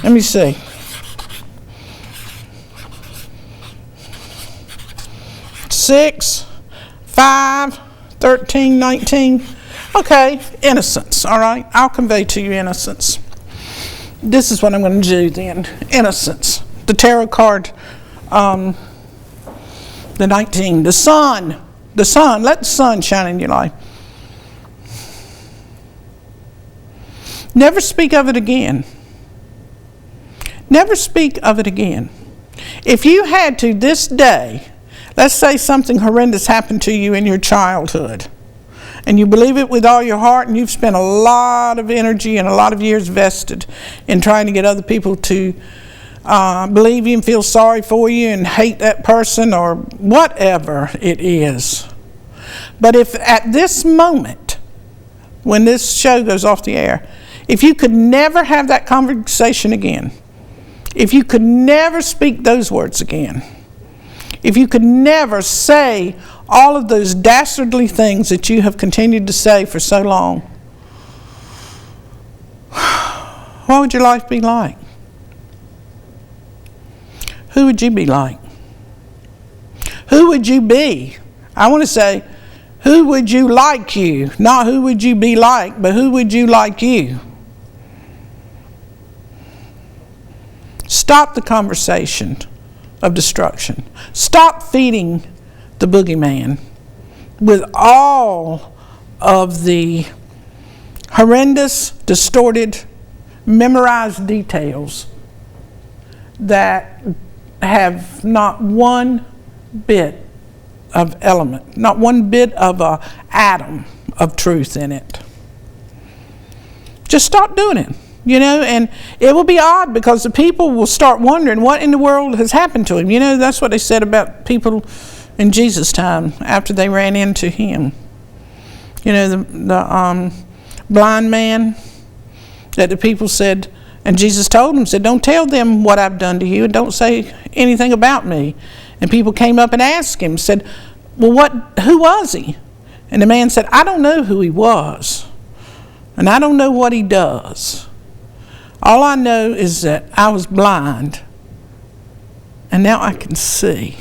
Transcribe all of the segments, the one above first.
Let me see. 6, 5, 13, 19. Okay, innocence, all right? I'll convey to you innocence. This is what I'm going to do then. Innocence. The tarot card, the 19. The sun. The sun. Let the sun shine in your life. Never speak of it again. Never speak of it again. If you had to this day, let's say something horrendous happened to you in your childhood, and you believe it with all your heart, and you've spent a lot of energy and a lot of years vested in trying to get other people to believe you and feel sorry for you and hate that person or whatever it is. But if at this moment, when this show goes off the air, if you could never have that conversation again, if you could never speak those words again, if you could never say all of those dastardly things that you have continued to say for so long, what would your life be like? Who would you be like? Who would you be? I want to say, who would you like you? Not who would you be like, but who would you like you? Stop the conversation of destruction. Stop feeding the boogeyman with all of the horrendous, distorted, memorized details that have not one bit of element, not one bit of an atom of truth in it. Just stop doing it. And it will be odd because the people will start wondering what in the world has happened to him. That's what they said about people in Jesus' time after they ran into him. The blind man that the people said, and Jesus told him, said, don't tell them what I've done to you and don't say anything about me. And people came up and asked him, said, well, who was he? And the man said, I don't know who he was. And I don't know what he does. All I know is that I was blind, and now I can see.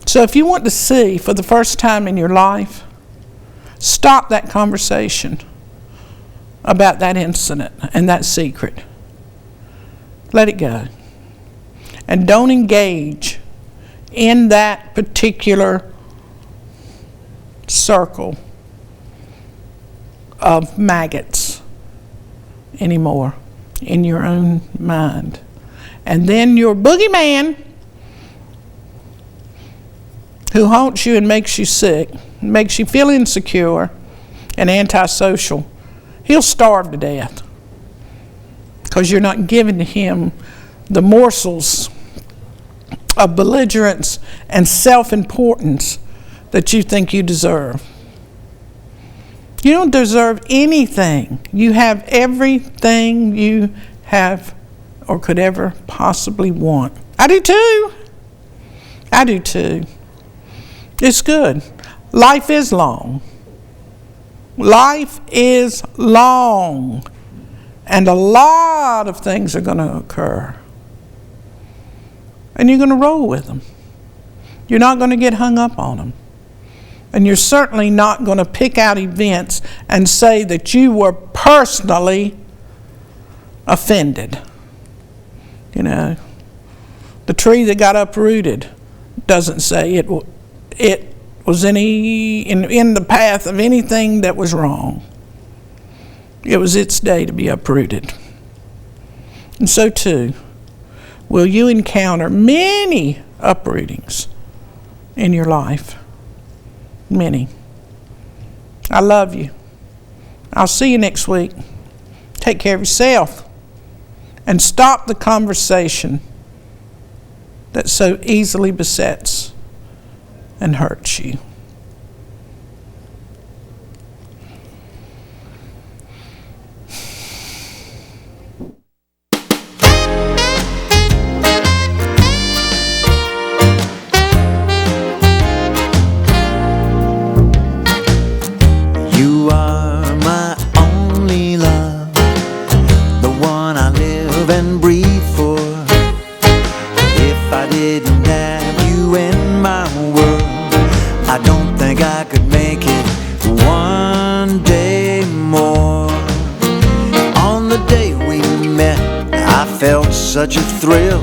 So if you want to see for the first time in your life, stop that conversation about that incident and that secret. Let it go. And don't engage in that particular circle of maggots anymore in your own mind. And then your boogeyman who haunts you and makes you sick, makes you feel insecure and antisocial, he'll starve to death because you're not giving him the morsels of belligerence and self-importance that you think you deserve. You don't deserve anything. You have everything you have or could ever possibly want. I do too. I do too. It's good. Life is long. Life is long. And a lot of things are going to occur. And you're going to roll with them. You're not going to get hung up on them. And you're certainly not going to pick out events and say that you were personally offended. The tree that got uprooted doesn't say it was in the path of anything that was wrong. It was its day to be uprooted. And so too, will you encounter many uprootings in your life. Many. I love you. I'll see you next week. Take care of yourself. And stop the conversation that so easily besets and hurts you. You are my only love. and breathe for. If I didn't have you in my world, I don't think I could make it one day more. On the day we met, I felt such a thrill.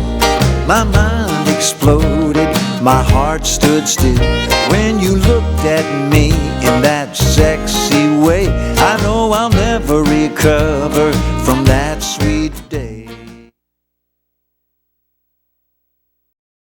My mind exploded, my heart stood still. When you looked at me in that sexy way, I know I'll never recover